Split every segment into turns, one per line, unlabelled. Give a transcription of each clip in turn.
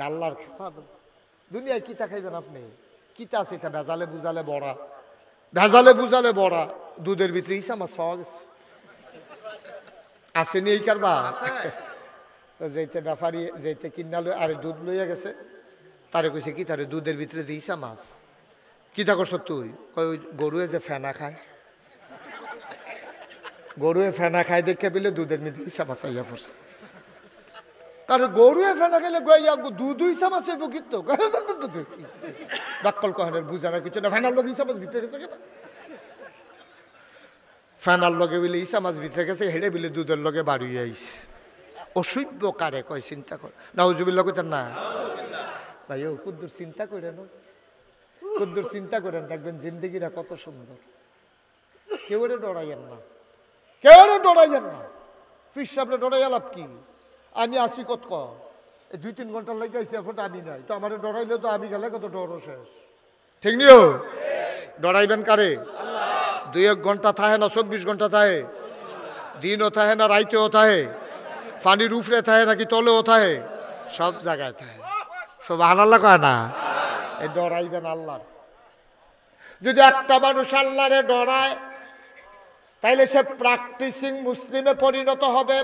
আল্লাহর খেলা দুনিয়ায় কিতা খাইবেন আপনি কিতা আছে এটা ভেজালে বুঝালে বড়া ভেজালে বুঝালে বড়া দুধের ভিতরে ইসা মাছ পাওয়া গেছে আসেনি এই কারবা তো যেতে ব্যাপারী যেতে কিনা আরে দুধ লইয়া গেছে তারে কইছে কি তারে দুধের ভিতরে দিয়েছা মাছ কিতা করছ তুই ওই গরুয়ে যে ফেনা খায় গরুয়ে ফেনা খায় দেখে পেলে দুধের মধ্যে ইসা মাছ আইয়া পড়ছে কারণ গরুয়ে ফেনা খেলে গইয়া দুধ ইসা মাছ হইব কিন্তু বাক্কল কহনের বুঝা না কিছু না ফেনার লগে ইসা মাছ ভিতরে গেছে কেন ফেনার লগে বিলে ইসা মাছ ভিতরে গেছে হেড়ে বিলে দুধের লগে বাড়িয়ে আইছে অসভ্য কারে কয় চিন্তা কর নাউজুবিল্লাহ কইতেন না ভাই ও কুদ্দুর চিন্তা করেন কুদ্দুর চিন্তা করেন দেখবেন জিন্দগিটা কত সুন্দর কেউ ডরাইয়েন না কেউ ডরাইয়েন না ফির সামনে ডরাইয়া লাভ কি আমি আসি কত এই 2-3 ঘন্টার লাগে আইসি এখন আমি নাই তো আমার ডরাইলে তো আমি গেলে কত ডরও শেষ ঠিক নিও ডরাইবেন কারে 2-1 ঘন্টা থাকে না 24 ঘন্টা থাকে দিনও থাকে না রাইতেও থাকে পানির উপরে থাকে নাকি তলেও থাকে সব জায়গায় থাকে সুবহানাল্লাহ কয় না এই ডরাইবেন আল্লাহ যদি একটা মানুষ আল্লাহরে ডরায় তাইলে সে প্র্যাকটিসিং মুসলিমে পরিণত হবে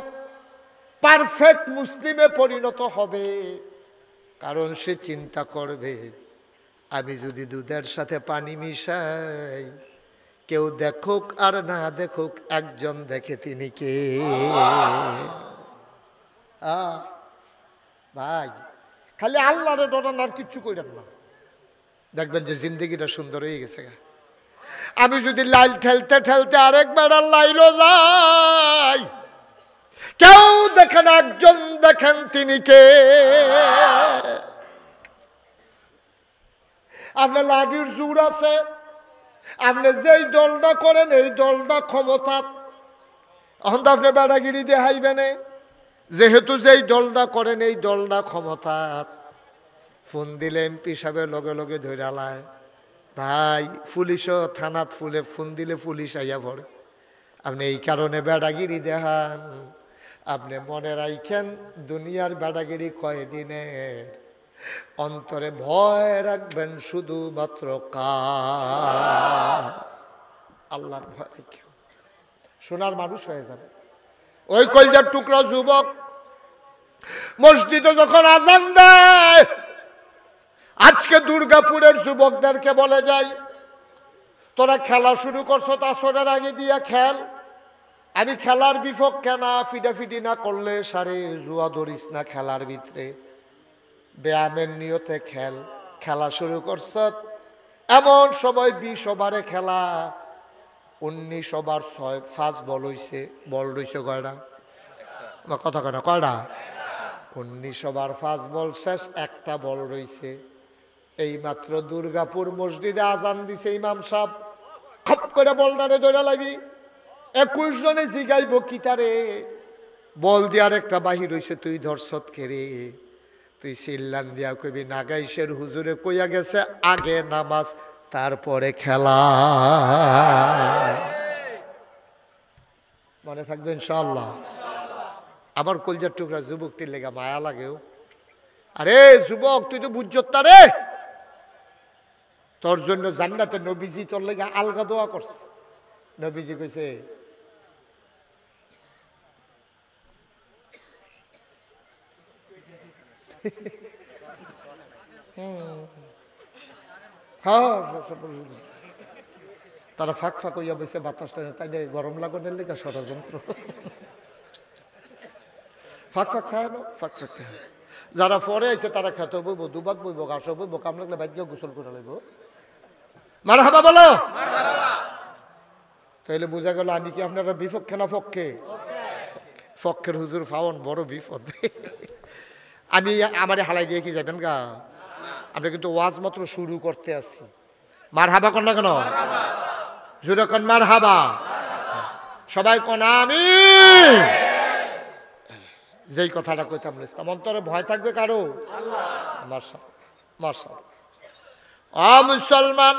পারফেক্ট মুসলিমে পরিণত হবে কারণ সে চিন্তা করবে আমি যদি দুধের সাথে পানি মিশাই কেউ দেখুক আর না দেখুক একজন দেখে তিনি কে ভাই খালি আল্লাহরে ডরান আর কিচ্ছু করেন না দেখবেন যে জিন্দগিটা সুন্দর হয়ে গেছে আমি যদি লাইল ঠেলতে ঠেলতে আরেকবার লাইলো যাই কেউ দেখেন একজন দেখেন তিনি কে আপনার লাঠির জোর আছে আপনি যেই দলটা করেন এই দলটা ক্ষমতা এখন তো আপনি বেড়াগিরি দেখাইবেন যেহেতু যেই দলটা করেন এই দলটা ক্ষমতা ফোন দিলে এমপি সাহেবের লগে লগে ধরালায় ভাই পুলিশও থানাত ফুলে ফোন দিলে পুলিশ আইয়া পড়ে আপনি এই কারণে বেড়াগিরি দেখান আপনি মনে রাখেন দুনিয়ার বেড়াগিরি কয়দিনের অন্তরে ভয় রাখবেন শুধুমাত্র আল্লাহর ভয় রাখেন সোনার মানুষ হয়ে যাবে ওই কলজার টুকরা যুবক মসজিদে যখন আজান দেয় আজকে দুর্গাপুরের যুবকদেরকে বলে যাই তোরা খেলা শুরু করছো আসরের আগে দিয়া খেল আমি খেলার বিপক্ষে না ফিটাফিটি না করলে সারে জুয়া ধরিস না খেলার ভিতরে ব্যায়ামের নিয়তে খেলা শুরু করছ এমন সময় 20 ওভারে খেলা 19 ওভার 5 বল হইছে বল রইছে কয়টা কথা কেন কয়টা 19 ওভার 5 বল শেষ একটা বল রইছে এইমাত্র দুর্গাপুর মসজিদে আজান দিছে ইমাম সাহেব খপ করে বলটারে ধরে লাগি 21 জনে জিগাইব কিতারে বল দিয়ার একটা বাহির হইছে তুই ধর্ষত কেরে তুই সিল্লান দিয়া কবি নাগাইশের হুজুরে কইয়া গেছে আগে নামাজ তারপরে খেলা মনে থাকবে ইনশাআল্লাহ আমার কলজার টুকরা যুবকটির লেগা মায়া লাগেও আরে যুবক তুই তো বুঝছত রে তোর জন্য জান্নাতে নবীজি তোর লেগা আলগা দোয়া করছে নবীজি কইছে তারা ফাঁক ফাঁক হইয়া বসে বাতাসটা তাই গরম লাগানোর লেগে ষড়যন্ত্র ফাঁক ফাঁক খায় না ফাঁক ফাঁক খায় যারা পরে আছে তারা খেতে বইব দুবাক বইব ঘাস বইব কাম লাগলে ভাগ্য গোসল করে লাগবো মারহাবা বলো তাইলে বোঝা গেল আমি কি আপনারা বিপক্ষে না পক্ষে পক্ষের হুজুর ফাওন বড় বিপদ আমি আমারে হালাই দিয়ে কি যাবেন গা আমরা কিন্তু ওয়াজ মাত্র শুরু করতে আসছি মারহাবা কন না কেন জোরে কন মারহাবা সবাই কন আমিন যেই কথাটা কইতাম ইসলাম অন্তরে ভয় থাকবে কারো মাশাআল্লাহ মুসলমান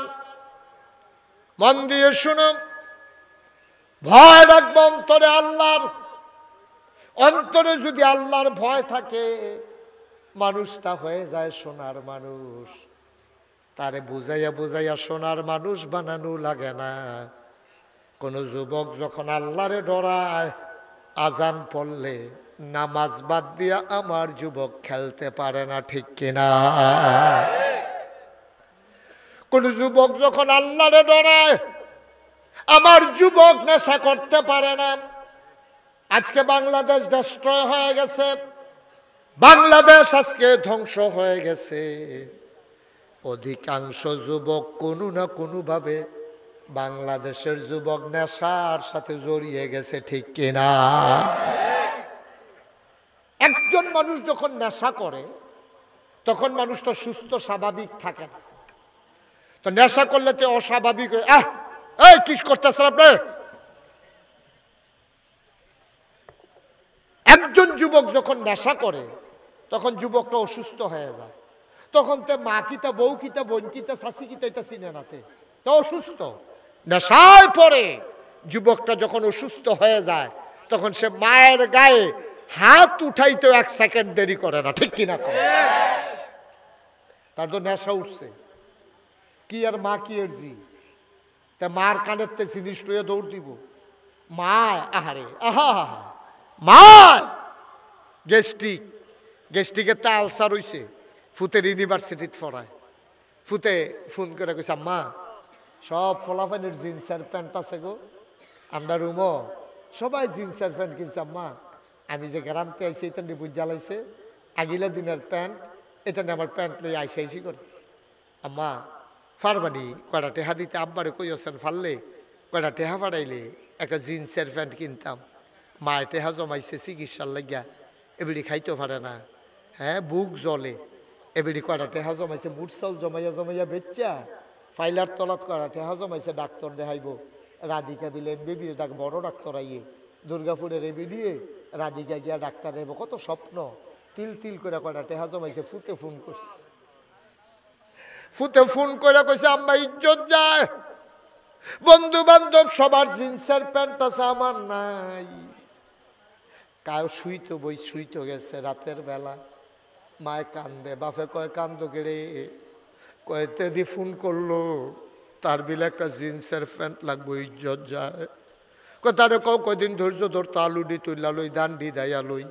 মন দিয়ে শুনুন ভয় রাখবো অন্তরে আল্লাহর অন্তরে যদি আল্লাহর ভয় থাকে মানুষটা হয়ে যায় সোনার মানুষ। তারে বুঝাইয়া বুঝাইয়া সোনার মানুষ বানানো লাগে না। কোন যুবক যখন আল্লাহরে ডরায়, আজান পড়লে নামাজ বাদ দিয়া আমার যুবক খেলতে পারে না, ঠিক কিনা? কোন যুবক যখন আল্লাহরে ডরায়, আমার যুবক নেশা করতে পারে না। আজকে বাংলাদেশ ডিস্ট্রয় হয়ে গেছে, বাংলাদেশ আজকে ধ্বংস হয়ে গেছে। অধিকাংশ যুবক কোনো না কোনোভাবে বাংলাদেশের যুবক নেশার সাথে জড়িয়ে গেছে, ঠিক কিনা? একজন মানুষ যখন নেশা করে তখন মানুষ তো সুস্থ স্বাভাবিক থাকে না। তো নেশা করলে তো অস্বাভাবিক হয়ে এই কি করতেছেন আপনি? একজন যুবক যখন নেশা করে তখন যুবকটা অসুস্থ হয়ে যায়। তখন তে মা কিতা, বউ কিতা, বোন কিতা, শাশি কিতা এটা চিনে না, তো অসুস্থ। নেশায় পড়ে যুবকটা যখন অসুস্থ হয়ে যায় তখন সে মায়ের গায়ে হাত উঠাইতে 1 সেকেন্ড দেরি করে না, ঠিক কিনা? তার তো নেশা উঠছে। কি আর মা কি এর জি, তা মার কানের তে জিনিস লইয়া দৌড় দিব। মা আহারে আহা মা গেস্টিকের তা আলসার হইছে, ফুতের ইউনিভার্সিটিতে পড়ায়। ফুতে ফোন করে কইছে, আম্মা সব ফলাফানের জিন্সের প্যান্ট আছে গো, আমরা রুমও সবাই জিন্সের প্যান্ট কিনছে। আম্মা আমি যে গ্রামতে আইসি এটা নিয়ে বুঝ জ্বালাইছে, আগিলা দিনের প্যান্ট, এটা নিয়ে আমার প্যান্ট লই আইসি করে। আম্মা ফারবানি কয়টা টেহা দিতে, আব্বারে কইছেন ফাললে কয়টা টেহা ফাড়াইলে একটা জিন্সের প্যান্ট কিনতাম। মায়ের টেহা জমাইছে চিকিৎসার লাগিয়া, এবিডি খাইতেও পারে না, হ্যাঁ বুক জ্বলে। এবিডি কয়টা টেহা জমাইছে, মুরসাল জমাইয়া জমাইয়া বেচ্চা ফাইলার তলাত কয়টা টেহা জমাইছে ডাক্তার দেখাইব। রাধিকা বিলে এমবিবিএস ডাক বড় ডাক্তার আইয়ে, দুর্গাপুরের এবিডিয়ে রাধিকা গিয়া ডাক্তার দেব, কত স্বপ্ন। তিল তিল করে কয়টা টেহা জমাইছে। ফুতে ফোন করছে, ফুতে ফোন করে কইছে, আম্মা ইজ্জত যায়, বন্ধু বান্ধব সবার জিন্সের প্যান্ট আছে, আমার নাই। কাউ শুইতো গেছে রাতের বেলা। মায় কান্দে, বাপে কয় কান্দো গেড়ে, কয়েতে দি ফোন করলো তার বিলে একটা জিন্সের প্যান্ট লাগবো, ইজ্জত যায়। তারে কদিন ধৈর্য ধরতো, আলুডি তুইলা লই, দান্ডি দাইয়া লই,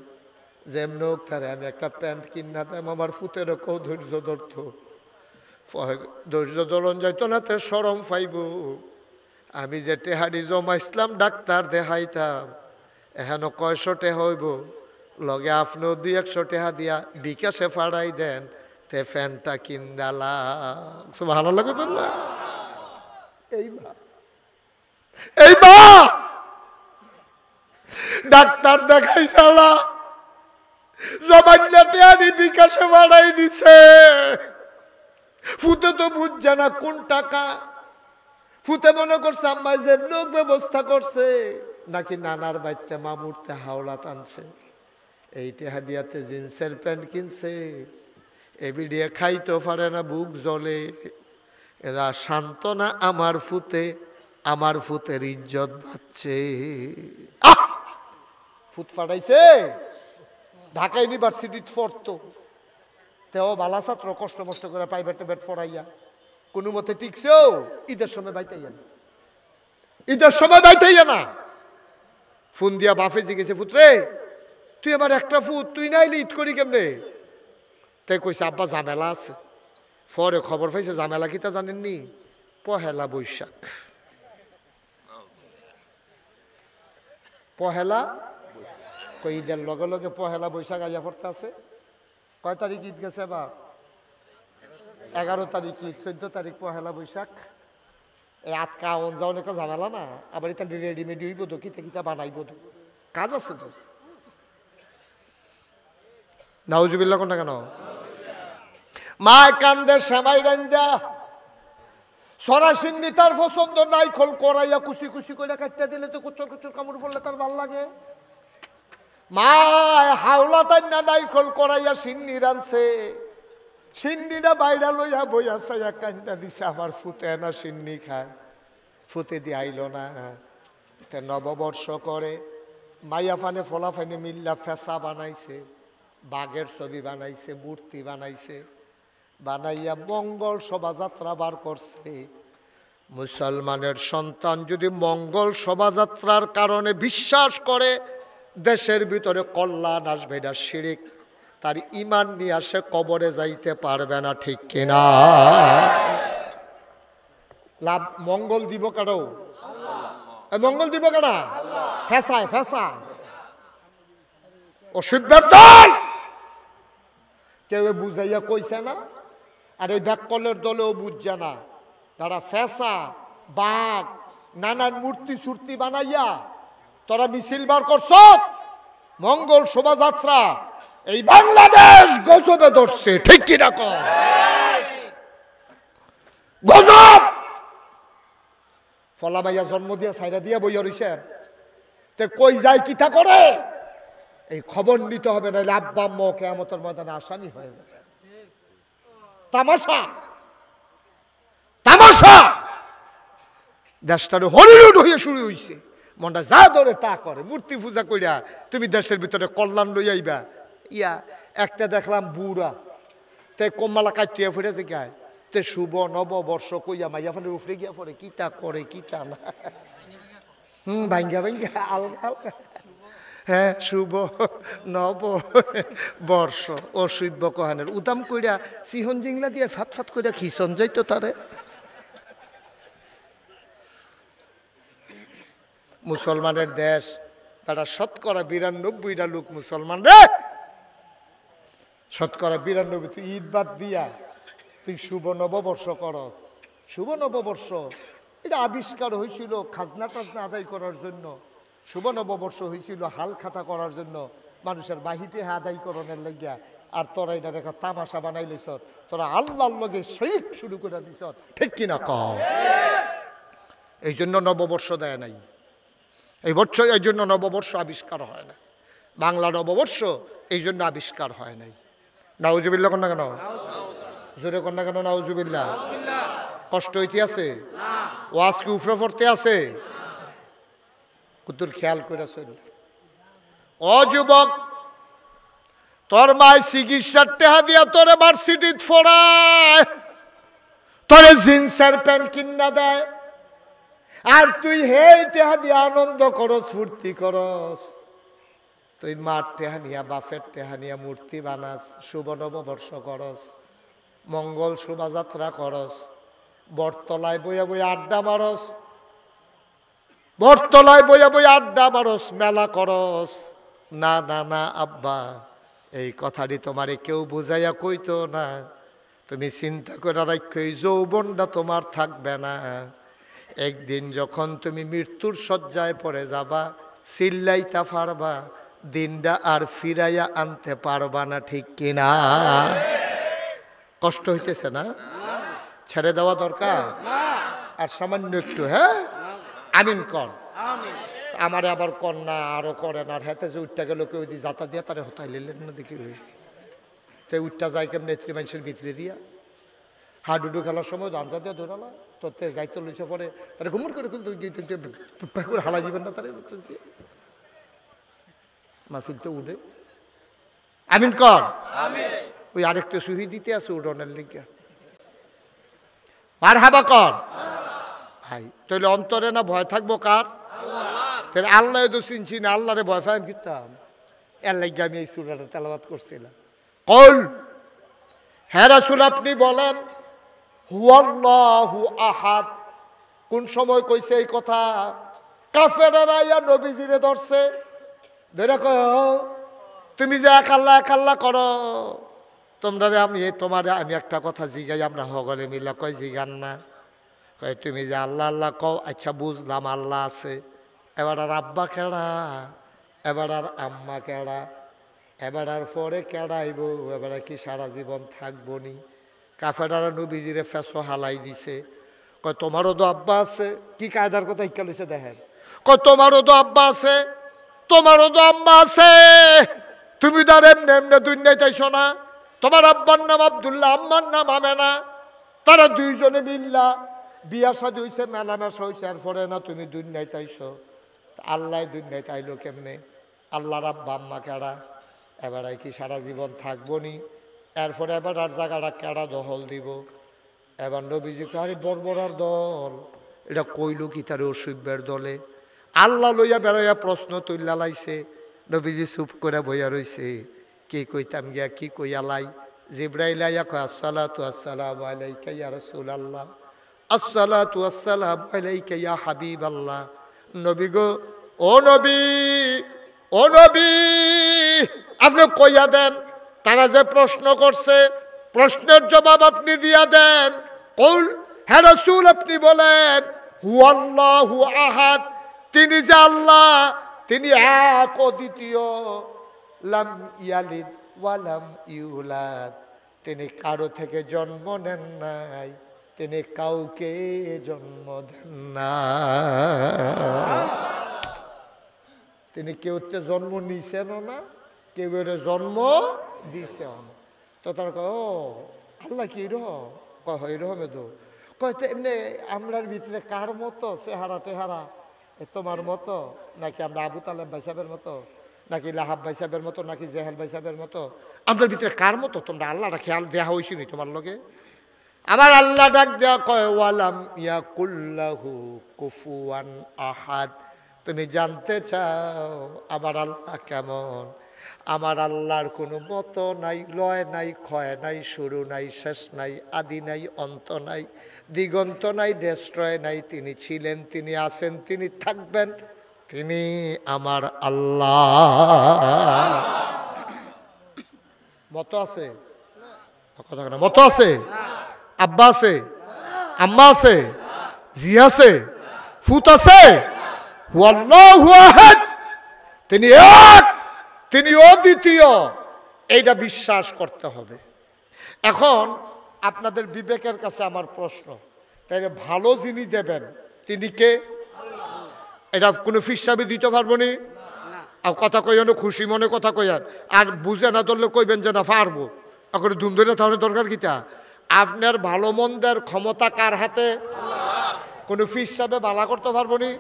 যেমন হোক তারে আমি একটা প্যান্ট কিনা দাম। আমার ফুতেরও কেউ ধৈর্য ধরতো, ধৈর্য ধরন যাইতো না, তে সরম পাইব। আমি যে টেহারি জমাইছিলাম ডাক্তার দেখাইতাম, এখানো 100 টেহা হইব, লগে আপনিও 200 টেহা দিয়া বিকাশে ফাড়াই দেন, তে ফ্যানটা কিনদালাম। ভালো লাগে তো না? এইবা ডাক্তার দেখাই চালা জমাইনা টেহারি বিকাশে ফাড়াই দিছে। ফুতে তো বুঝছে না কোন টাকা। ফুতে মনে করছে আম্মা যে লোক ব্যবস্থা করছে নাকি নানার বাড়িতে মামুরতে হাওলা টানছে। এই টেহা দিয়াতে জিন্সের প্যান্ট কিনছে, এবিডিয়ে খাইতে পারে না, বুক জ্বলে। এরা সান্ত্বনা আমার ফুতে, আমার ফুতের ইজ্জত বাঁচছে। ফুত ফাটাইছে, ঢাকা ইউনিভার্সিটিতে পড়তো, তেও বালা ছাত্র, কষ্ট মষ্ট করে প্রাইভেট বেট পড়াইয়া কোনো মতে টিকছেও। ঈদের সময় বাইতাইয়া না, ঈদের সময় বাইতাইয়া না। ফোন দিয়া বাপে জিগেছে, ফুতরে তুই আমার একটা ফুট, তুই নাইলে ঈদ করি কেমনে? তাই কইছে আব্বা ঝামেলা আছে। পরে খবর পাইছে ঝামেলা কিতা জানেননি? পহেলা বৈশাখ। পহেলা কই ঈদের লগে লগে পহেলা বৈশাখ আইয়া পড়তে আছে। কয় তারিখ ঈদ গেছে বা? 11 তারিখ ঈদ, 14 তারিখ পহেলা বৈশাখ। এই আটকা আওন যাওয়ার একটা ঝামেলা না। আবার এটা রেডিমেড হইব তো, কিতা কিতা বানাইব তো, কাজ আছে তো। নাউজুবিল্লাহ কোনটা কেন? মা কান্দে সেমাই রান্দা সরাসরি তার পছন্দ নাই, খোল করাইয়া কুচি কুচি করে কাটতে দিলে তো কুচর কুচর কামড় পড়লে তার ভাল লাগে। মা হাওলা তাই না নাই খোল করাইয়া সিন্নি রানছে, সিন্নিটা বাইরা লইয়া বইয়া চাইয়া কান্দা দিছে, আমার ফুতে না সিন্নি খায়, ফুতে দিয়ে আইল না। নববর্ষ করে মাইয়া ফানে ফলা ফানে মিল্লা ফেসা বানাইছে, বাঘের ছবি বানাইছে, মূর্তি বানাইছে, বানাইয়া মঙ্গল শোভাযাত্রা বার করছে। মুসলমানের সন্তান যদি মঙ্গল শোভাযাত্রার কারণে বিশ্বাস করে দেশের ভিতরে কল্যাণ আসবে, এটা শিরিক, তার ঈমান নিয়ে আসে কবরে যাইতে পারবে না, ঠিক কিনা? লাভ মঙ্গল দিব কারো, মঙ্গল দিব কারা? ফেসায় ফেসায় অসভ্যের দল কেউ বুঝাইয়া কইছে না, আর এই ব্যাককলের দলেও বুঝছে না। তারা ফেসা বাঘ নানান মূর্তি সুর্তি বানাইয়া তোরা মিছিল বার করছ, মঙ্গল শোভাযাত্রা এই বাংলাদেশ গজবে ধরছে, ঠিক কি না? গজব ফলা মাইয়া জন্ম দিয়া সাইরা দিয়া বইয়া রইছেন, তে কই যায় কিতা করে এই খবর নিতে হবে, না আব্বা আম্মা কিয়ামতের ময়দানে আসামি হয়ে যাবে। তামাশা তামাশা দেশটার হলিউড হয়ে শুরু হইছে, মনটা যা ধরে তা করে, মূর্তি পূজা কইরা তুমি দেশের ভিতরে কল্যাণ লই আইবা। ইয়া একটা দেখলাম বুড়া তে কম্মালা কাটিয়া ফুটেছে গায়, তে শুভ নববর্ষ কইয়া মাইয়া ফেলে উফরে গিয়া পড়ে, কিতা করে কিতা না, ভাঙ্গা ভাঙ্গা আলগা আলগা। হ্যাঁ, শুভ নব বর্ষ অসভ্য কহানের উদাম কইরা সিহন জিংলা দিয়ে ফাত ফাত কইরা খিসন যাইতো তারে। মুসলমানের দেশ, তারা শতকরা 92টা লোক মুসলমান রে, শতকরা 92। তুই ঈদ বাদ দিয়া তুই শুভ নববর্ষ করস। শুভ নববর্ষ এটা আবিষ্কার হয়েছিল খাজনা টাজনা আদায় করার জন্য, শুভ নববর্ষ হয়েছিল হাল খাতা করার জন্য, মানুষের বাহিতে আদায় করণের লাগিয়া। আর তোরা এটা একটা তামাশা বানাই লইছ, তোরা আল্লাহর লগে শরীক শুরু করে দিছ, ঠিক কিনা কও? এই জন্য নববর্ষ দেয় নাই এই বছর, এই জন্য নববর্ষ আবিষ্কার হয় না। বাংলা নববর্ষ এই জন্য আবিষ্কার হয় নাই। নাউজুবিল্লাহ কন্যা কেন? জোরে কন্যা কেন? নাউজুবিল্লাহ। কষ্ট হইতে আছে? ওয়াজ কি উফরে পড়তে আছে? কুতুর খেয়াল করে চল। ও যুবক, তোর মায় চিকিৎসার টেহা দিয়া তোরে ভার্সিটিত পড়ায়, তোরে জিন্সের প্যান্ট কিনা দেয়, আর তুই হেই টেহা দিয়া আনন্দ করস, ফুর্তি করস। তুই মার টেহা নিয়া বাপের টেহা নিয়া মূর্তি বানাস, শুভ নববর্ষ করস, মঙ্গল শোভাযাত্রা করস, বটতলায় বইয়া বইয়া আড্ডা মারস, বটতলায় বইয়া বইয়া আড্ডা মারস, মেলা করস। না না না আব্বা, এই কথাটি তোমারে কেউ বুঝাইয়া কইতো না। তুমি চিন্তা করে রাখো, এই যৌবনটা তোমার থাকবে না। একদিন যখন তুমি মৃত্যুর শয্যায় পড়ে যাবা, চিল্লাইতা পারবা, দিনটা আর ফিরাইয়া আনতে পারবা না, ঠিক কিনা? কষ্ট হইতেছে না? ছেড়ে দেওয়া দরকার আর সামান্য একটু। হ্যাঁ, আমিন কর। আমার আবার কন্যা আরো করেন, আর হাতে যে উঠটা গেল কেউ যদি যাতা দিয়া তারে হতাই লিলেন না, দেখি তো উঠটা যায় কেমন নেত্রী মানুষের ভিতরে দিয়া। হাডুডু খেলার সময় দামটা দিয়ে ধরালা, তোতে যাইতে লইছে পরে তারা ঘুমুর করে করে হালা দিবেন না, তারা দিয়ে মাহফিল তো উঠে। আমিন কর। ওই আরেকটা সুহি দিতে আছে উডনের লিগা, আর হাবা কর ভাই। তাহলে অন্তরে না ভয় থাকবো কার? তাহলে আল্লাহ তো চিনছি না, আল্লাহরে ভয় পাই কিতাম। এর লাগে আমি এই সূরাটা তেলাওয়াত করছিলাম। কল, হ্যাঁ রাসূল আপনি বলেন হুয়াল্লাহু আহাদ। কোন সময় কইছে এই কথা? কাফেররা ইয়া নবীজিরে ধরছে, ধরে কয় তুমি যে এক আল্লাহ করো, তোমরা তোমারে আমি একটা কথা জিগাই, আমরা হগলে মিলা কয় জিগান না। কয় তুমি যে আল্লাহ আল্লাহ কও, আচ্ছা বুঝলাম আল্লাহ আছে, এবার আর আব্বা কেডা, এবার আর আম্মা কেডা, এবার আর পরে কেডাইব, এবার কি সারা জীবন থাকবো নি? কাফেররা নবীজিরে ফেসো হালাই দিছে। কয় তোমারও তো আব্বা আছে। কি কায়দার কথা ইকা লইছে দেখেন। কয় তোমারও তো আব্বা আছে, তোমারও তো আম্মা আছে, তুমি তার এমনি এমনি দুনিয়ায় চাইছো না। তোমার আব্বার নাম আব্দুল্লাহ, আম্মার নাম আমেনা, তারা দুইজনে মিল্লা বিয়া শাদী হয়েছে, মেলামেশা হয়েছে, এরপরে না তুমি দুনিয়ায় চাইছো। আল্লাহ দুনিয়ায় চাইলো কেমনে? আল্লাহর আব্বা আম্মা কেডা? এবার কি সারা জীবন থাকবো নি? এরপরে এবার আর জায়গাটা কেডা দখল দিব? এবার নবীজি আরে বর্বরার দল, এটা কইল কি তার অসুব্যের দলে? আল্লাহ লইয়া বেড়াইয়া প্রশ্ন তুল্লা লাইছে, নবীজি চুপ করে বইয়া রইছে। কি কইতাম গিয়া কি কইয়া লাই? জিব্রাইল আইয়া কয় আসসালাতু আসসালামু আলাইকা ইয়া রাসূলুল্লাহ, আসসালাতু আসসালামু আলাইকা ইয়া হাবিবাল্লাহ। নবী গো, ও নবী, ও নবী, আপনি কইয়া দেন তারা যে প্রশ্ন করছে প্রশ্নের জবাব আপনি দিয়া দেন। কউল, হে রাসূল আপনি বলেন হুয়াল্লাহু আহাদ, তিনি যে আল্লাহ, তিনি এক অদ্বিতীয়। লাম ইয়ালিদ ওয়ালাম ইউলাদ, তিনি কারো থেকে জন্ম নেন নাই, তিনি কাউকে জন্ম দেন না। তিনি কেউতে জন্ম নিছেনও না, কেউ জন্ম দিছেও না। তো তারা কয় ও আল্লাহ কি এরকম? কয় হয় এরকম। তো কয় তো এমনি আমরার ভিতরে কার মতো চেহারা টেহারা? তোমার মতো নাকি আমরা আবু তালেব ভাই সাহেবের মতো, নাকি লাহাব ভাই সাহেবের মতো, নাকি জেহেল ভাই সাহেবের মতো? আমরার ভিতরে কার মতো? তোমরা আল্লাহটা খেয়াল দেওয়া হয়েছিল তোমার লগে? আমার আল্লাহ ডাক দেওয়া কয় ওয়ালাম ইয়াকুল্লাহু কুফুয়ান আহাদ, তুমি জানতে চাও আমার আল্লাহ কেমন? আমার আল্লাহর কোনো মতো নাই, লয় নাই, ক্ষয় নাই, শুরু নাই, শেষ নাই, আদি নাই, অন্ত নাই, দিগন্ত নাই, ডেস্ট্রয় নাই। তিনি ছিলেন, তিনি আছেন, তিনি থাকবেন, তিনি আমার আল্লাহ। মতো আছে? কথা না, মতো আছে? আব্বা আছে, আম্মা আছে, জি আছে, ফুত আছে? আল্লাহু আহাদ, তিনি এক, তিনি অদ্বিতীয়, এইটা বিশ্বাস করতে হবে। এখন আপনাদের বিবেকের কাছে আমার প্রশ্ন, তাইলে ভালো যিনি দেবেন তিনি কে? এটা কোনো ফিসাবে দিতে পারবো নি? আর কথা কইয়ানো খুশি মনে কথা কইয়ান, আর বুঝে না ধরলে কইবেন যে না পারবো, এখন ধুম ধরে তাহলে দরকার কিটা? আপনার ভালো মন্দের ক্ষমতা কার হাতে? কোনো ফিসাবে বালা করতে পারবো নি,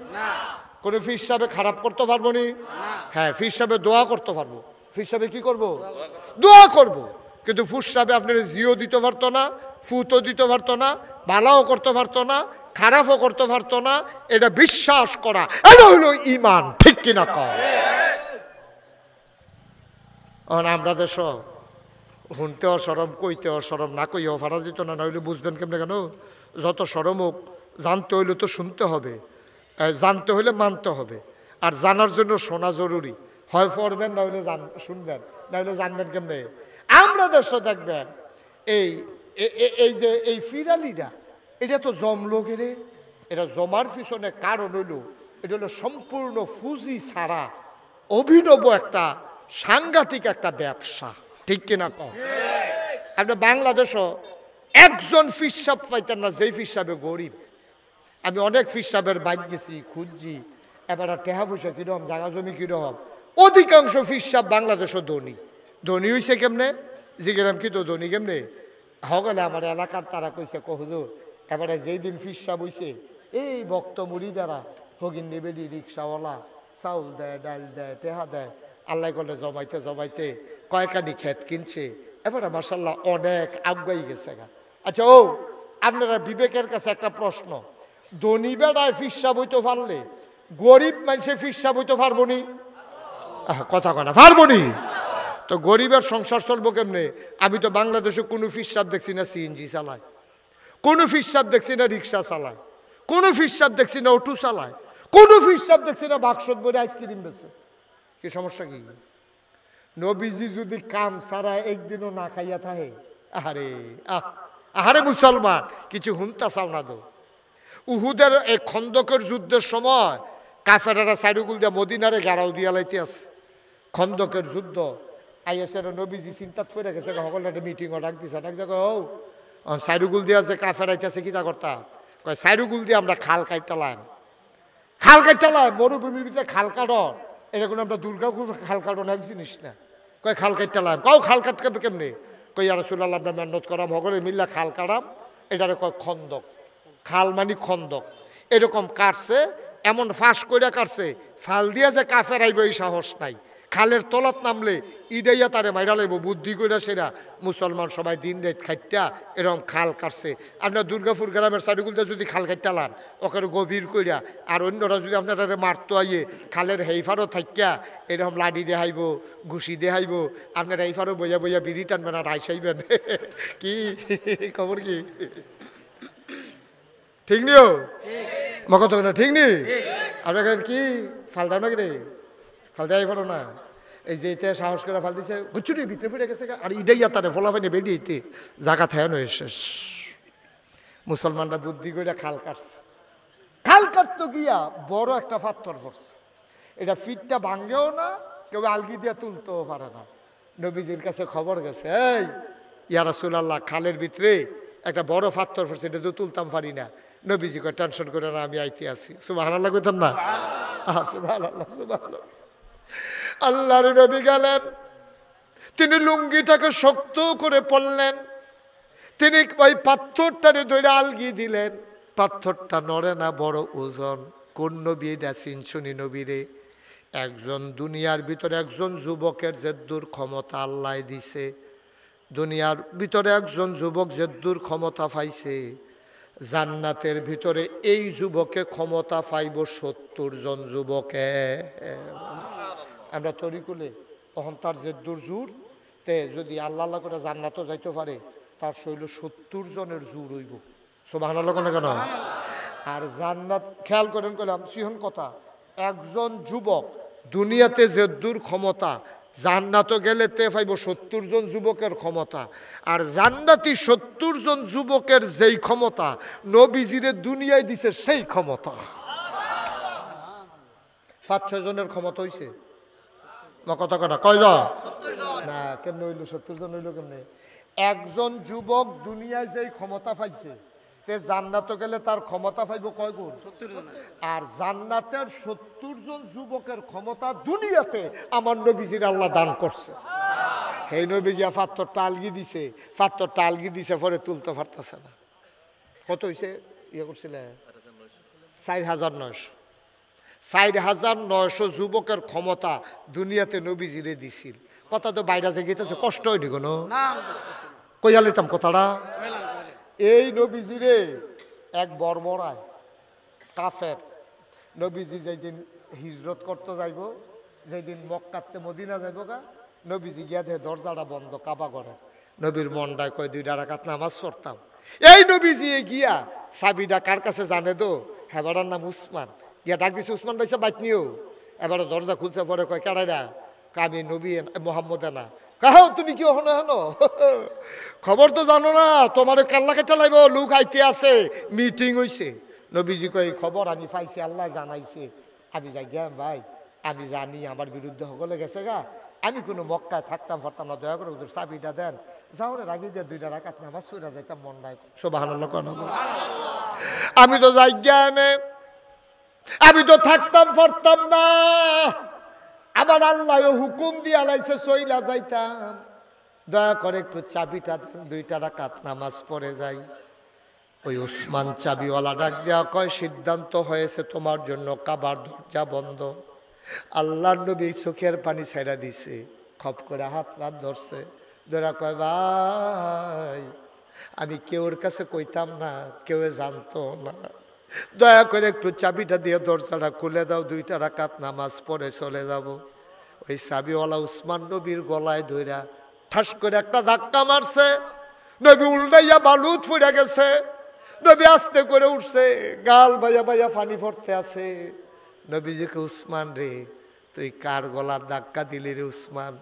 কোনো ফিসাবে খারাপ করতে পারবো নি। হ্যাঁ, ফিসাবে দোয়া করতে পারবো। ফিসাবে কি করব? দোয়া করব। কিন্তু ফুসাবে আপনার জিও দিতে পারতো না, ফুতো দিতে পারতো না, ভালাও করতে পারতো না, খারাপও করতে পারতো না। এটা বিশ্বাস করা, এটা হলো ইমান, ঠিক কিনা কর? আমরা দেশ শুনতে অসরম, কইতে অসরম, না কইও ফারা যেত না, নইলে বুঝবেন কেমনে? কেন যত সরম হোক, জানতে হইলে তো শুনতে হবে, জানতে হইলে মানতে হবে, আর জানার জন্য শোনা জরুরি। হয় পড়বেন, নইলে শুনবেন, নইলে জানবেন কেমনে? আমরা দেশ দেখবেন এই যে এই ফিরালিরা, এটা তো জমলো গেলে, এটা জমার পিছনে কারণ হইল, এটা হলো সম্পূর্ণ ফুজি ছাড়া অভিনব একটা সাংঘাতিক একটা ব্যবসা, ঠিক কিনা কম? আপনি বাংলাদেশও একজন ফিসাব পাইতেন না যেই ফিসাবে গরিব। আমি অনেক ফিসাবের বাইক গেছি, খুঁজছি, এবার টেহা পয়সা কিরকম, জায়গা জমি কিরকম। অধিকাংশ ফিসাব বাংলাদেশও ধনী। ধনী হয়েছে কেমনে? জিগেরাম কি তো ধনী কেমনে? হগলে আমার এলাকার তারা কইছে, হুজুর এবারে যেই দিন ফিসাব হইছে, এই ভক্ত মুড়ি দ্বারা হগিন নেবেডি রিক্সাওয়ালা চাউল দেয়, ডাল দেয়, টেহা দেয়, আল্লাহ করলে জমাইতে জমাইতে কয়েকানি ক্ষেত কিনছে। এবারে মার্শাল্লাহ অনেক আগাই গেছে। আচ্ছা, ও আপনারা বিবেকের কাছে একটা প্রশ্ন, ধনী বেড়ায় ফিসাব হইতে পারলে গরিব মানুষে ফিসাব হইতে পারবো নি? কথা কনা পারবো নি? তো গরিবের সংসার চলবো কেমনে? আমি তো বাংলাদেশে কোনো ফিসাব দেখছি না সিএনজি চালায়, কোনো ফিসাব দেখছি না রিক্সা চালায়, কোনো ফিসাব দেখছি না অটো চালায়, কোনো ফিসাব দেখছি না বাক্সত ভরে আইসক্রিম বেছে। কি সমস্যা কি? নবীজি যদি কাম ছাড়া একদিনও না খাইয়া থাকে, আরে আহারে মুসলমান, কিছু হুনতা চাও না দো। উহুদের এই খন্দকের যুদ্ধের সময় কাফেরারা সাইডুগুল দিয়া মদিনারে গাড়াও দিয়া লাইতে আছে। খন্দকের যুদ্ধ আইএসের নবীজি চিন্তা করে গেছে, সকলে একটা মিটিংও ডাক দিছে, ডাক দেখো ও সাইডুগুল দিয়া যে কাফের আইতেছে কিতা করতাম? কয় সাইডুগুল দিয়ে আমরা খাল কাটতালাম, খাল কাটতালাম, মরুভূমির ভিতরে খাল কাটো, এটা কোনো আমরা দুর্গাপুর খাল কাটো না, এক জিনিস না। কয় খাল কাটতালাম, কাউ খাল কাটবে কেমনি? কই আর রাসূলুল্লাহ আমরা মেহনত করাম, সকলে মিল্লা খাল কাটাম, এটারে কয় খন্দক। খাল মানে খন্দক। এরকম কাটছে, এমন ফাঁস কইরা কাটছে, ফাল দিয়া যে কাফের আইবে এই সাহস নাই। খালের তলাত নামলে ইডাইয়া তারে মাইরা লাইব বুদ্ধি কইরা সেরা মুসলমান সবাই দিন রাত খাইটা এরকম খাল কাটছে। আপনার দুর্গাপুর গ্রামের সাইডগুলোতে যদি খাল খাইটা লান ওখানে গভীর কইরা আর অন্যরা যদি আপনারা মারতো আইয়ে খালের হেইফারও থাইকা এরকম লাডি দেখাইব ঘুষি দেখাইব আপনারা এইফারও বইয়া বইয়া বিড়ি টানবেন আর আইসাইবেন কি খবর কি ঠিক নিও মকত না ঠিক নি আপনার কি ফালদাও নাকি রে ফালদাই পারো না এই যে এতে সাহস করে ফাল দিছে গুচ্ছুরি ভিতরে ফিরে গেছে আর ইডাইয়া তারে ফলাফাইনে বেরিয়েতে জায়গা থায়ানো শেষ। মুসলমানরা বুদ্ধি করে খাল কাটছে, খাল কাটতো গিয়া বড় একটা পাথর পড়ছে, এটা ফিটটা ভাঙ্গেও না কেউ আলগি দিয়ে তুলতেও পারে না। নবীজির কাছে খবর গেছে, এই ইয়া রাসূলুল্লাহ খালের ভিতরে একটা বড় পাথর পড়ছে, এটা তো তুলতাম পারি না। নবীজি কয় টেনশন করে না, আমি আইতে আছি। সুবহানাল্লাহ কইতেন না? সুবহানাল্লাহ সুবহানাল্লাহ। আল্লাহর নবী গেলেন, তিনি লুঙ্গিটাকে শক্ত করে পড়লেন, তিনি ওই পাথরটারে ধরে আলগি দিলেন, পাথরটা নড়ে না, বড় ওজন। কোন নবী এটা চিনছুনি নবীরে? একজন দুনিয়ার ভিতরে একজন যুবকের যেদূর ক্ষমতা আল্লাহ দিছে, দুনিয়ার ভিতরে একজন যুবক যেদূর ক্ষমতা পাইছে, জান্নাতের ভিতরে এই যুবকে ক্ষমতা পাইব ৭০ জন যুবকে। আমরা তরিকুলে তখন তার যেদূর জোর তে যদি আল্লাহ আল্লাহ করে জান্নাতও যাইতে পারে তার শৈল ৭০ জনের জোর হইব। সুবহানাল্লাহ কেন? আর জান্নাত খেয়াল করেন কইলাম সিহন কথা, একজন যুবক দুনিয়াতে যেদূর ক্ষমতা জান্নাতও গেলে তে পাইব ৭০ জন যুবকের ক্ষমতা। আর জান্নাতি ৭০ জন যুবকের যেই ক্ষমতা নবীজিরে দুনিয়ায় দিছে সেই ক্ষমতা। ৫-৬ জনের ক্ষমতা হইছে কথা কথা কয়জন না কেমনে হইল ৭০ জন হইল কেমনে? একজন যুবক দুনিয়ায় যেই ক্ষমতা পাইছে তে জান্নাতে গেলে তার ক্ষমতা পাইব কয় গুণ? ৭০ জন। আর জান্নাতের ৭০ জন যুবকের ক্ষমতা দুনিয়াতে আমার নবীজির আল্লাহ দান করছে। এই নবী গিয়া পাথরটা আলগি দিছে, পাথরটা আলগি দিছে পরে তুলতে পারতেছে না। কত হইছে ইয়ে করছিলে? ৪,৯০০। ৪,৯০০ যুবকের ক্ষমতা দুনিয়াতে নবীজিরে দিছিল। কথা তো বাইরে যে গেতেছে কষ্ট হয়নি কোনো কইয়া লইতাম কথাটা। এই নবীজিরে এক বর্বরায় কাফের নবীজি যেদিন হিজরত করতে যাইব, যেদিন মক্কাতে মদিনা যাইব গা, নবীজি গিয়া দেখে দরজাটা বন্ধ কাবা ঘরে। নবীর মনটায় কয় ২ রাকাত নামাজ পড়তাম। এই নবীজি গিয়া চাবিটা কার কাছে জানে তো? হেবারার নাম উসমান। গিয়া ডাক দিছে, উসমান ভাইসা বাইত নিও। এবারে দরজা খুলছে, পরে কয় কারাইরা? আমি নবী মোহাম্মদ না। কাহো তুমি কি হনো হেনো খবর তো জানো না, তোমার কাল্লা কেটে লাইব, লোক আইতে আছে, মিটিং হইছে। নবীজি কয় খবর আমি পাইছি, আল্লাহ জানাইছে। আমি যাই গেম ভাই, আমি জানি আমার বিরুদ্ধে সকলে গেছে গা, আমি কোনো মক্কায় থাকতাম পারতাম না, দয়া করে ওদের চাবিটা দেন, যাওয়ার আগে দিয়ে ২ রাকাত নামাজ পড়া যাইতাম মন নাই। সুবহানাল্লাহ। আমি তো যাই গেমে, আমি তো থাকতাম পারতাম না, আমার আল্লাহ হুকুম দিয়া লাইছে সইলা যাইতাম, দয়া করে একটু চাবিটা দেন, ২ রাকাত নামাজ পড়ে যাই। ওই উসমান চাবিওয়ালা ডাক দেওয়া কয়, সিদ্ধান্ত হয়েছে তোমার জন্য কাবার দরজা বন্ধ। আল্লাহর নবী চোখের পানি ছাইরা দিছে, খপ করে হাত ধরছে, ধরা কয় ভাই আমি কেউর কাছে কইতাম না, কেউ জানতো না, দয়া করে একটু চাবিটা দিয়ে দরজাটা খুলে দাও, ২ রাকাত নামাজ পড়ে চলে যাব। ওই চাবিওয়ালা উসমান নবীর গলায় ধইরা ঠাস করে একটা ধাক্কা মারছে, নবী উল্টাইয়া বালুত ফুরে গেছে। নবী আস্তে করে উঠছে, গাল বাইয়া বাইয়া পানি পড়তে আছে। নবীজিকে, উসমান রে তুই কার গলার ধাক্কা দিলি রে উসমান?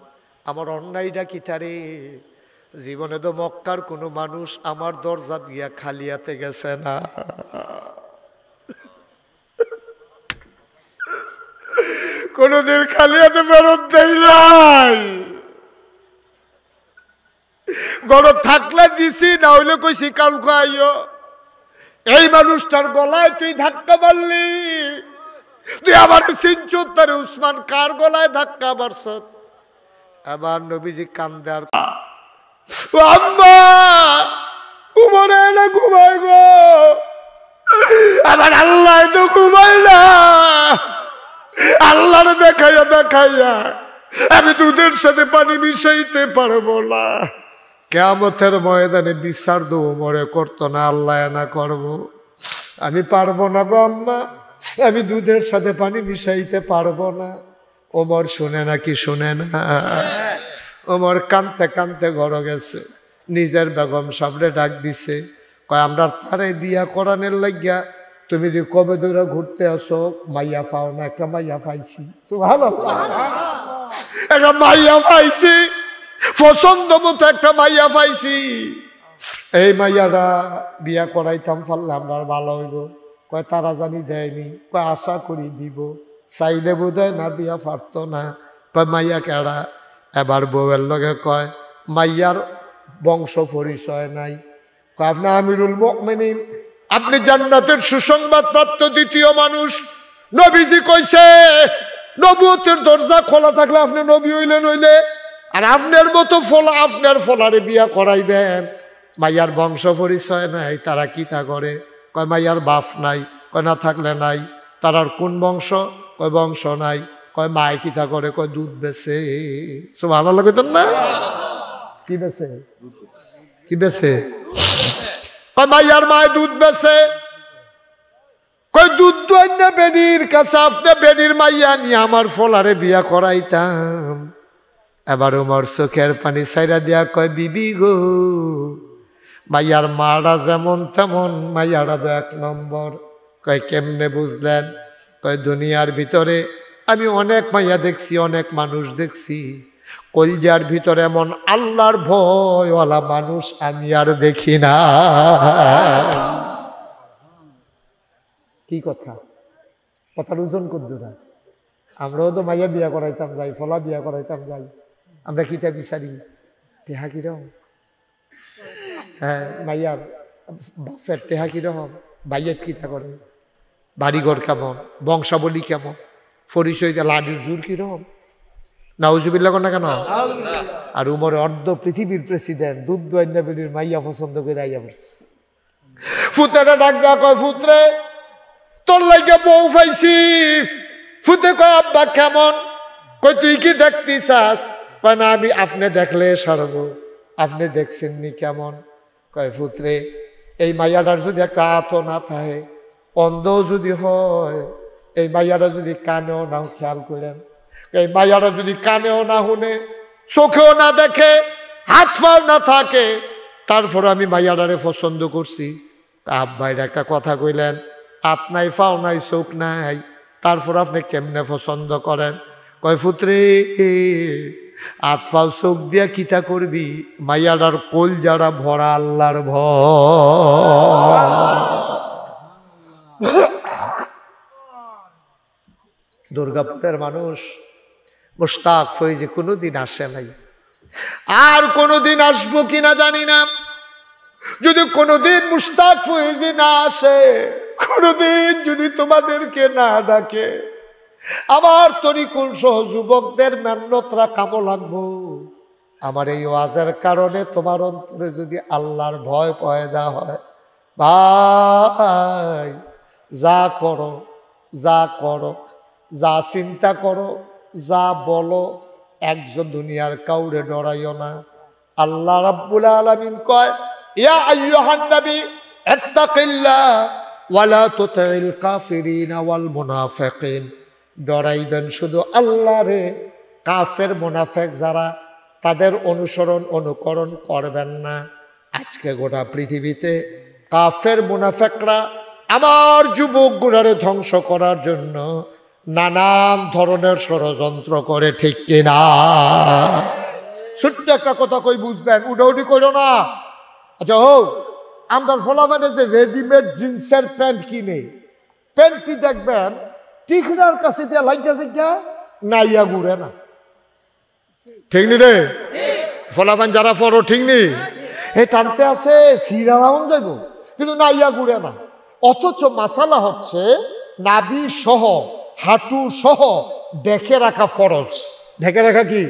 আমার অন্যায়টা কি তারে? জীবনে তো মক্কার কোনো মানুষ আমার দরজা গিয়া খালিয়াতে গেছে না। কোনদিন খালিয়াতে ফেরত দেই নাই। গরম থাকলে দিছি, না হইলে কইছি কাল খাইও। এই মানুষটার গলায় তুই ধাক্কা মারলি, তুই আবার চিনচুত তারে উসমান কার গলায় ধাক্কা মারছ? আবার নবীজি কান্দে আর আম্মা উমরে না ঘুমাই গো, আবার আল্লাহ তো ঘুমাই না। আল্লাহরে দেখাইয়া দেখাইয়া আমি দুধের সাথে পানি মিশাইতে পারবো না। কিয়ামতের ময়দানে বিচার দো মরে করতো না, আল্লাহ না করব। আমি পারবো না গো আম্মা, আমি দুধের সাথে পানি মিশাইতে পারবো না। ওমর শুনে নাকি শুনে না? ওমর কানতে কানতে ঘরে গেছে, নিজের বেগম সামনে ডাক দিছে, কয় আমরা তারে বিয়া করানোর লাগিয়া তুমি যে কবে ধরে ঘুরতে আসো, মাইয়া পাও না? একটা মাইয়া পাইছি, একটা মাইয়া পাইছি, পছন্দ মতো একটা মাইয়া পাইছি। এই মাইয়াটা বিয়া করাইতাম পারলে আমরা ভালো হইব। কয় তারা জানি দেয়নি। কয় আশা করি দিব, চাইলে বোধ হয় না বিয়া পারতো না। কয় মাইয়া কেডা? এবার বউয়ের লগে কয় মাইয়ার বংশ পরিচয় নাই। কয় আপনি আমিরুল মুমিনিন, আপনি জান্নাতের সুসংবাদ প্রাপ্ত দ্বিতীয় মানুষ। নবীজি কইছে নবুয়তের দরজা খোলা থাকলে আপনি নবী হইলেন হইলে, আর আপনার মতো ফলা আপনার ফলারে বিয়া করাইবেন। মাইয়ার বংশ পরিচয় নাই, তারা কি তা করে? কয় মাইয়ার বাপ নাই। কয় না থাকলে নাই। তারার কোন বংশ? কয় বংশ নাই। কয় মায় কি তা করে? কয় দুধ বেচে। সুবহানাল্লাহ কইতেন না? কি বেচে? কি বেচে? কয় মাইয়ার মায় দুধ বেচে। কয় দুধ দোয় না বেডির কাছে, আপনি বেডির মাইয়া নিয়ে আমার ফলারে বিয়া করাইতাম। এবার ওমর চোখের পানি ছাইরা দিয়া কয় বিবি গো, মাইয়ার মারা যেমন তেমন, মাইয়ারা তো এক নম্বর। কয় কেমনে বুঝলেন? কয় দুনিয়ার ভিতরে আমি অনেক মাইয়া দেখছি, অনেক মানুষ দেখছি, কলজার ভিতরে এমন আল্লাহর ভয়ওয়ালা মানুষ আমি আর দেখি না। কি কথা? কথার ওজন কদ্দুরা? আমরাও তো মাইয়া বিয়া করাইতাম যাই, ফলা বিয়া করাইতাম যাই, আমরা কিতা বিচারি? টেহা কিরম? হ্যাঁ, মাইয়ার বাপের টেহা কিরকম, বাইয়ের কিতা করে, বাড়িঘর কেমন, বংশাবলী কেমন, পরিচয় লাডির জোর কিরকম? নাউজুবিল্লাহ না কেন? আর উমরে অর্ধ পৃথিবীর প্রেসিডেন্ট দুধ দোয়াইনা বেডির মাইয়া পছন্দ করে আইয়া পড়ছে। ফুতেরা ডাকবা কয় ফুতরে তোর লাগে বউ পাইছি। ফুতে কয় আব্বা কেমন? কই তুই কি দেখতে চাস? কয় না আমি আপনি দেখলে সারব। আপনি দেখছেননি কেমন? কয় ফুতরে এই মাইয়াটার যদি একটা আত না থাকে, অন্ধ যদি হয়, এই মাইয়াটা যদি কানেও না, খেয়াল করেন, এই মাইয়াটা যদি কানেও না শুনে, চোখেও না দেখে, হাত পাও না থাকে, তারপর আমি মাইয়াটারে পছন্দ করছি। আব্বা এটা একটা কথা কইলেন, হাত নাই, পাও নাই, চোখ নাই, তারপর আপনি কেমনে পছন্দ করেন? কয় ফুতরে হাত পাও চোখ দিয়া কিতা করবি? মাইয়াটার কোল যারা ভরা আল্লাহর ভয়। দুর্গাপুরের মানুষ মুশতাক ফয়েজি কোনোদিন আসে নাই, আর কোনোদিন আসবো কিনা জানি না। যদি কোনোদিন মুশতাক ফয়েজি না আসে, কোনোদিন যদি তোমাদেরকে না ডাকে, আমার তরিকুল সহ যুবকদের মেহনতরা কামো লাগবো। আমার এই ওয়াজের কারণে তোমার অন্তরে যদি আল্লাহর ভয় পয়দা হয়, ভাই যা করো, যা করো, যা চিন্তা করো, যা বলো, একজন দুনিয়ার কাউরে ডরাইও না। আল্লাহ রাব্বুল আলামিন কয় ইয়া আইয়ুহান নবী ইত্তাকিল্লাহ ওয়া লা তুতিল কাফিরিন ওয়াল মুনাফিকিন। ডরাইবেন শুধু আল্লাহরে, কাফের মুনাফিক যারা তাদের অনুসরণ অনুকরণ করবেন না। আজকে গোটা পৃথিবীতে কাফের মুনাফিকরা আমার যুবক গুলারে ধ্বংস করার জন্য নানান ধরনের ষড়যন্ত্র করে, ঠিক কিনা? ছোট্ট একটা কথা কই বুঝবেন, উডাউডি করো না। আচ্ছা হোক, আমরা ফলাফানে যে রেডিমেড জিন্সের প্যান্ট কিনে, প্যান্টটি দেখবেন টিকনার কাছে দিয়ে লাইটা জিজ্ঞা নাইয়া ঘুরে না, ঠিক নি রে? ফলাফান যারা পড়ো ঠিক নি, এ টানতে আছে সিরা রাউন্ড যাইব, কিন্তু নাইয়া ঘুরে না। অথচ মাসালা হচ্ছে নাভি সহ হাঁটু সহ ঢেকে রাখা ফরজ। ঢেকে রাখা কি?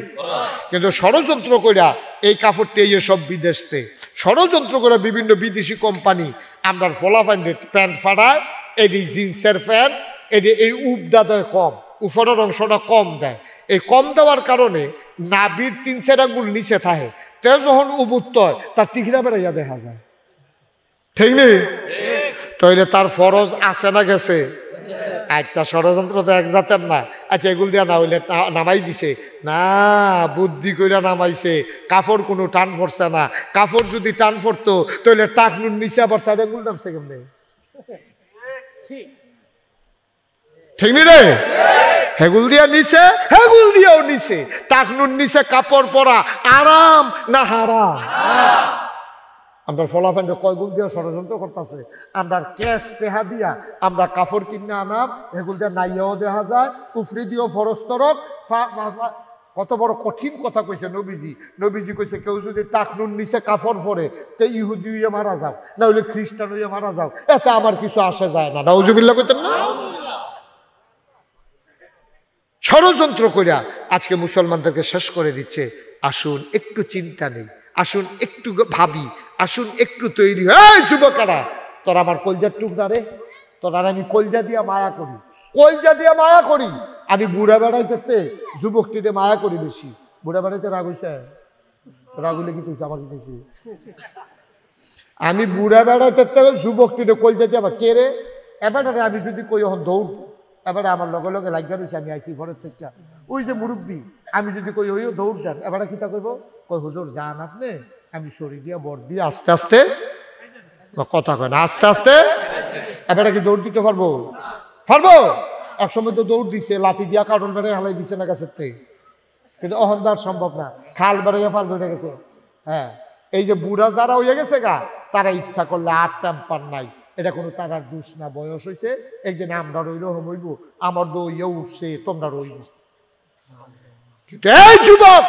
কিন্তু ষড়যন্ত্র কইরা এই কাপড়টি সব বিদেশতে ষড়যন্ত্র করে বিভিন্ন বিদেশি কোম্পানি আমরা ফলাফান প্যান্ট ফাড়ায়, এটি জিন্সের প্যান্ট, এটি এই উপটা দেয় কম, উপরের অংশটা কম দেয়, এই কম দেওয়ার কারণে নাভির 3-4 আঙ্গুল নিচে থাকে, তে যখন উবুত্ত হয় তার টিকরা বেড়াইয়া দেখা যায়, ঠিক নেই? তাইলে তার ফরজ আছে না গেছে? আচ্ছা, ষড়যন্ত্র তো এক জাতের না। আচ্ছা, এগুলো দিয়া না হইলে নামাই দিছে না, বুদ্ধি কইরা নামাইছে। কাপড় কোনো টান পড়ছে না। কাপড় যদি টান পড়তো তাহলে টাকনুর নিচে আবার সাইড আঙ্গুল নামছে কেমনে? ঠিক নি রে? হেগুল দিয়া নিচে, হেগুল দিয়াও নিচে। টাকনুর নিচে কাপড় পরা আরাম না হারাম? আমরা ফলাফান্ড কয়গুল দিয়া ষড়যন্ত্র করতেছে। আমরা ক্যাশ টেহা দিয়া আমরা কাপড় কিনে আনাম, এগুল দিয়ে নাইয়াও দেখা যায়, উফরি দিয়েও ফরজ তরফ। কত বড় কঠিন কথা কইছে নবীজি। নবীজি কইছে কেউ যদি টাকনুর নিচে কাপড় পরে তে ইহুদি হইয়া মারা যাও, না হইলে খ্রিস্টান হইয়া মারা যাও, এতে আমার কিছু আসে যায় না। নাউজুবিল্লাহ কইতেন না? ষড়যন্ত্র কইরা আজকে মুসলমানদেরকে শেষ করে দিচ্ছে। আসুন একটু চিন্তা নেই, আসুন একটু ভাবি, আসুন একটু তৈরি হয়। যুবকেরা, তোরা আমার কলজার টুকরা রে, তোরা আমি কলজা দিয়া মায়া করি, কলজা দিয়া মায়া করি। আমি বুড়া বেড়াইতে যুবকটিতে মায়া করি বেশি। বুড়া বেড়াইতে রাগ হইছে? রাগ হইলে কি তুই আমার কি? আমি বুড়া বেড়াইতে যুবকটিতে কলজা দিয়া কে রে এবারে আমি যদি কই এখন দৌড়, এবারে আমার লগে লগে লাগিয়া রয়েছে, আমি আইসি ঘরের থেকে, ওই যে মুরব্বী, আমি যদি কই ওইও দৌড় দেন, এবারে কিতা কইব? কই হুজুর যান আপনি, আমি সরি দিয়া বর দিয়ে আস্তে আস্তে কথা কয় না, আস্তে আস্তে। এবারে কি দৌড় দিতে পারবো? পারবো? একসময় তো দৌড় দিছে, লাঠি দিয়া কাটল বেড়ে হালাই দিছে না গাছের থেকে, কিন্তু অহংদার সম্ভব না, খাল বেড়ে ফাল বেড়ে গেছে। হ্যাঁ, এই যে বুড়া যারা হইয়া গেছে গা, তারা ইচ্ছা করলে আর টেম্পার নাই, এটা কোনো তারার দোষ না, বয়স হয়েছে। একদিন আমরা রইলেও হইব, আমার দইয়া উঠছে, তোমরা রইব। এই যুবক,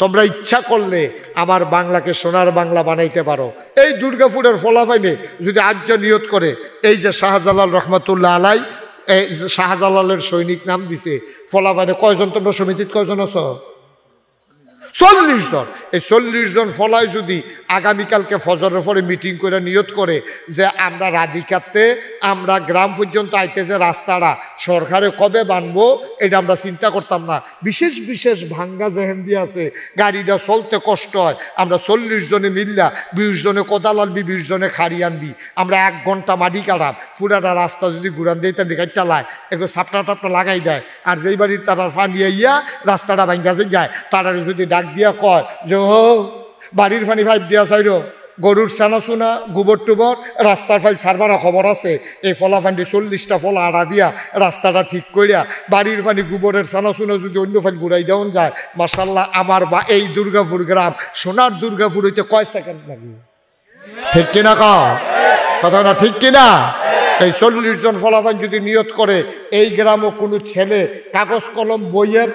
তোমরা ইচ্ছা করলে আমার বাংলাকে সোনার বাংলা বানাইতে পারো। এই দুর্গাপুরের ফলাফাইনে যদি আজ নিয়ত করে, এই যে শাহজালাল রহমতুল্লাহ আলাই, এই শাহজালালের সৈনিক নাম দিছে ফলাফাইনে, কয়জন তোমরা সমিতির কয়জন আছো? 40 জন। এই 40 জন ফলায় যদি আগামীকালকে ফজরের পরে মিটিং করে নিয়ত করে যে আমরা রাধিকাতে আমরা গ্রাম পর্যন্ত আইতে যে রাস্তাটা সরকারে কবে বানবো, এটা আমরা চিন্তা করতাম না। বিশেষ বিশেষ ভাঙ্গা জেহেন্দি আছে, গাড়িটা চলতে কষ্ট হয়, আমরা 40 জনে মিললা 20 জনে কোদাল আনবি, 20 জনে খাড়ি আনবি, আমরা 1 ঘন্টা মাটি কাটাম, পুরাটা রাস্তা যদি ঘুরান দিই তার গাড়িটা লাই একটু সাপটা টাপটা লাগাই দেয়, আর যেই বাড়ির তারা পানি আইয়া রাস্তাটা ভাঙ্গা যে যায়, তারা যদি ডাক দিয়া কয় যে ও বাড়ির পানি পাইপ দিয়া চাইর, গরুর ছানা চুনা গোবর টুবর রাস্তার ফাইল ছাড়বারা খবর আছে, এই ফলাফান্ডি 40টা ফলা আড়া দিয়া রাস্তাটা ঠিক করিয়া বাড়ির পানি গোবরের ছানা চুনা যদি অন্য ফাইল ঘুরাই দেওয়া যায়, মাশাল্লাহ আমার বা এই দুর্গাপুর গ্রাম সোনার দুর্গাপুর হইতে কয় সেকেন্ড লাগে? ঠিক কিনা কথা না? ঠিক কিনা? এই 40 জন ফলাফান যদি নিয়ত করে, এই গ্রামও কোনো ছেলে কাগজ কলম বইয়ের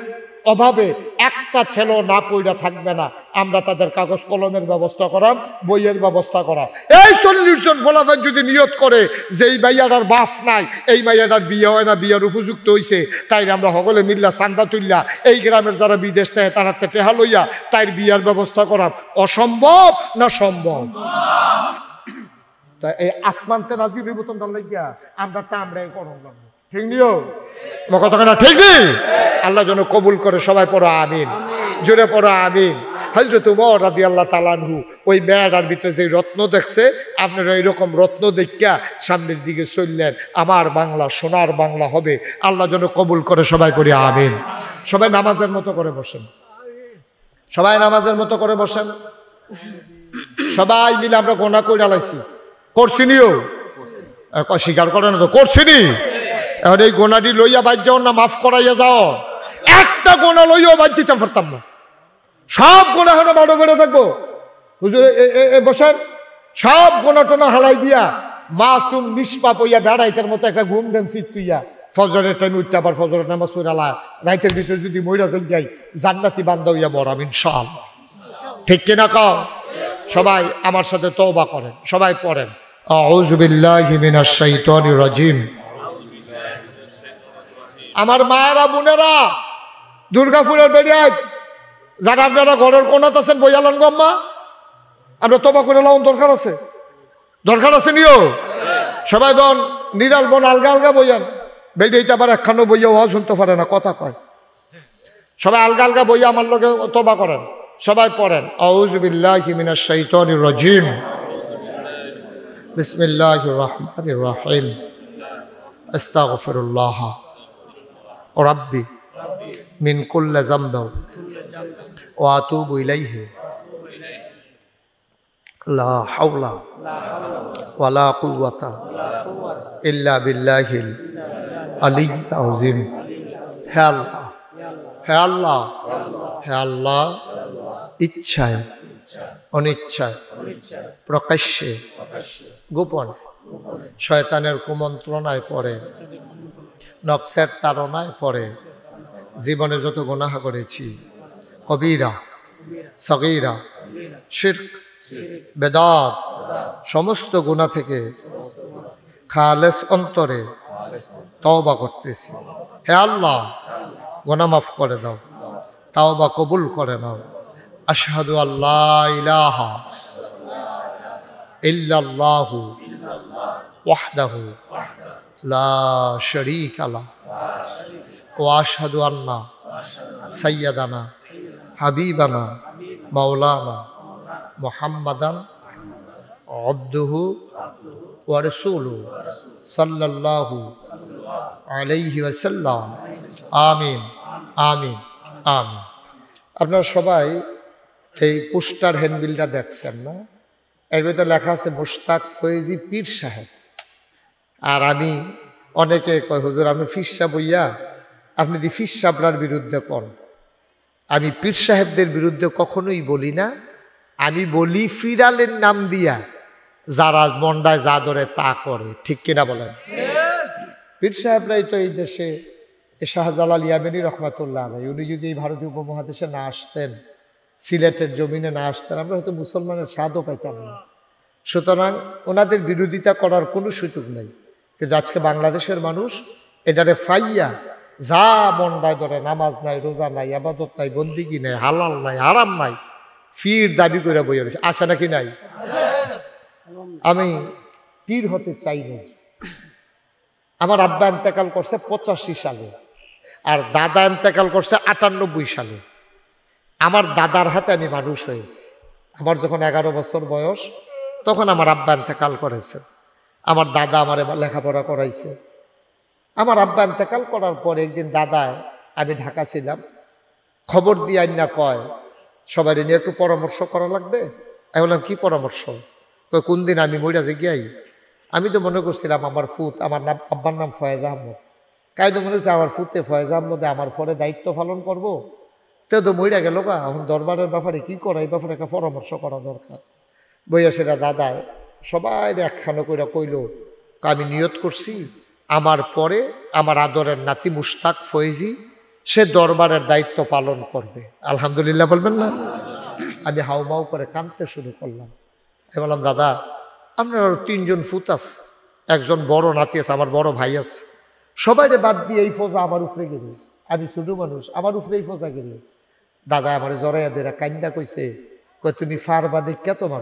অভাবে একটা ছেলে না পইরা থাকবে না, আমরা তাদের কাগজ কলমের ব্যবস্থা করাম, বইয়ের ব্যবস্থা করা। এই 40 জন ফলাফল যদি নিয়ত করে যে এই মাইয়াটার বাপ নাই, এই মাইয়াটার বিয়ে হয় না, বিয়ের উপযুক্ত হইছে, তাই আমরা সকলে মিল্লা চান্দা তুললা এই গ্রামের যারা বিদেশ থেকে তারা টেহা লইয়া তাই বিয়ার ব্যবস্থা করাম। অসম্ভব না সম্ভব? তা এই আসমানতে নাজির হইব তোমরা লাগিয়া আমরা টামরাই করম লাগবো, ঠিক নিও কথা না? ঠিক নেই? আল্লাহ যেন কবুল করে, সবাই পড়ো আমিন, জোরে পড়ো আমিন। হযরত ওমর রাদিয়াল্লাহু তাআলা আনহু ওই মেয়েটার ভিতরে যে রত্ন দেখছে, আপনারা এইরকম রত্ন দেখা সামনের দিকে চললেন, আমার বাংলা সোনার বাংলা হবে। আল্লাহ যেন কবুল করে, সবাই পড়ি আমিন। সবাই নামাজের মতো করে বসেন, সবাই নামাজের মতো করে বসেন। সবাই মিলে আমরা গোনা করে আলাইছি, করছিনিও স্বীকার করে না তো, করছিনি। এখন এই গোনাটি লইয়া বাদ যাও না, মাফ করাইয়া যাও। একটা গোনা লইয়াও বাদ যেতে পারতাম না, সব গোনা হলো বারো বেড়ে থাকবো। হুজুর বসেন, সব গোনা টোনা হালাই দিয়া মাসুম নিষ্পাপ হইয়া বেড়াইতের মতো একটা ঘুম দেন শীত তুইয়া, ফজরের টাইম উঠতে আবার ফজরের নামাজ পড়ালা, রাইতের ভিতরে যদি মইরা যাই জান্নাতি বান্দা হইয়া মরাম ইনশাআল্লাহ। ঠিক কিনা কও? সবাই আমার সাথে তওবা করেন, সবাই পড়েন আউযু বিল্লাহি মিনাশ শাইতানির রাজিম। আমার মায়েরা বোনেরা, দুর্গাপুরের বেড়িয়ায় যারা আপনারা ঘরের কোনাত আছেন, বইয়ালান গম্মা, আমরা তওবা করে লাউন, দরকার আছে, দরকার আছে নিও। সবাই বন নিরাল বন আলগা আলগা বইয়ান, বেড়িয়াইতে আবার একখানো বইয়া ওয়া শুনতে পারে না, কথা কয়। সবাই আলগা আলগা বইয়া আমার লগে তওবা করেন, সবাই পড়েন আউযু বিল্লাহি মিনাশ শাইতানির রাজিম বিসমিল্লাহির রহমানির রহিম আস্তাগফিরুল্লাহ রাব্বি মিন কুল্লি যামবিন ওয়া আতুবু ইলাইহি লা হাওলা ওয়ালা কুওয়াতা ইল্লা বিল্লাহিল আলিয়্যিল আযীম। হে আল্লাহ, হে আল্লাহ, হে আল্লাহ, ইচ্ছায় অনিচ্ছায় প্রকাশ্যে গোপনে শয়তানের কুমন্ত্রণায় পড়ে, নফসের তাড়নায় পড়ে জীবনে যত গুনাহ করেছি, কবিরা সগীরা শিরক বেদাত সমস্ত গুনাহ থেকে খালেস অন্তরে তওবা করতেছি। হে আল্লাহ, গুনাহ মাফ করে দাও, তওবা কবুল করে নাও। আশহাদু আল্লা ইলাহা ইল্লাল্লাহু ওয়াহদাহু লা শারীকা লাহ ওয়া আশহাদু আন্না সাইয়্যিদানা হাবিবানা মাওলানা মুহাম্মাদান আবদুহু ওয়া রাসূলুহু সাল্লাল্লাহু আলাইহি ওয়াসাল্লাম। আমিন, আমিন, আমিন। আপনারা সবাই এই পোস্টার হ্যান্ডবিলটা দেখছেন না? এর ভিতরে লেখা আছে মুশতাক ফয়েজি পীর সাহেব। আর আমি অনেকে কয় হুজুর আপনি পীর সাহেব হইয়া আপনি দি পীর সাহেবরার বিরুদ্ধে কর। আমি পীর সাহেবদের বিরুদ্ধে কখনোই বলি না, আমি বলি ফিরালের নাম দিয়া যারা মন্ডায় যা ধরে তা করে। ঠিক কিনা বলেন? পীর সাহেবরাই তো এই দেশে শাহজালাল ইয়ামানী রহমাতুল্লাহ আলাইহি, উনি যদি এই ভারতীয় উপমহাদেশে না আসতেন, সিলেটের জমিনে না আসতেন, আমরা হয়তো মুসলমানের স্বাদও পাইতাম না। সুতরাং ওনাদের বিরোধিতা করার কোনো সুযোগ নেই। কিন্তু আজকে বাংলাদেশের মানুষ এটারে ফাইয়া যা মন্ডায় ধরে, নামাজ নাই, রোজা নাই, আবাদত নাই, বন্দিগি নাই, হালাল নাই, হারাম নাই, পীর দাবি করে বইয়ে রয়েছে। আছে নাকি নাই? আমি পীর হতে চাই না। আমার আব্বা ইন্তেকাল করছে 85 সালে, আর দাদা ইন্তেকাল করছে 98 সালে। আমার দাদার হাতে আমি মানুষ হয়েছি। আমার যখন 11 বছর বয়স তখন আমার আব্বা ইন্তেকাল করেছে। আমার দাদা আমার লেখাপড়া করাইছে। আমার আব্বা ইন্তেকাল করার পর একদিন দাদায়, আমি ঢাকা ছিলাম, খবর দিয়ে আইনা কয় সবাই নিয়ে একটু পরামর্শ করা লাগবে। আমি বললাম কি পরামর্শ? কয় কোন দিন আমি মইরা যে গিয়াই। আমি তো মনে করছিলাম আমার ফুত, আমার নাম আব্বার নাম ফয়েজ আহমদ, কাই তো মনে করছি আমার ফুতে ফয়েজ আহমদে আমার পরে দায়িত্ব পালন করবো। তো মইরা গেল গা, এখন দরবারের ব্যাপারে কি করা, এই ব্যাপারে একটা পরামর্শ করা দরকার। বইয়া সেটা দাদায় সবাই একখানো কইরা কইল, আমি নিয়ত করছি আমার পরে আমার আদরের নাতি মুশতাক ফয়েজি সে দরবারের দায়িত্ব পালন করবে। আলহামদুলিল্লাহ বলবেন না? আমি হাউমাউ করে কাঁদতে শুরু করলাম। আমি বললাম দাদা আপনার আরো 3 জন ফুত আছে, একজন বড় নাতি আছে, আমার বড় ভাই আছে, সবাইরে বাদ দিয়ে এই ফোজা আমার উপরে গেলে, আমি ছোট মানুষ, আমার উপরে এই ফোজা গেলে। দাদা আমার জড়াইয়া দেরা কান্দা কইছে, কই তুমি ফারবা দেখা তোমার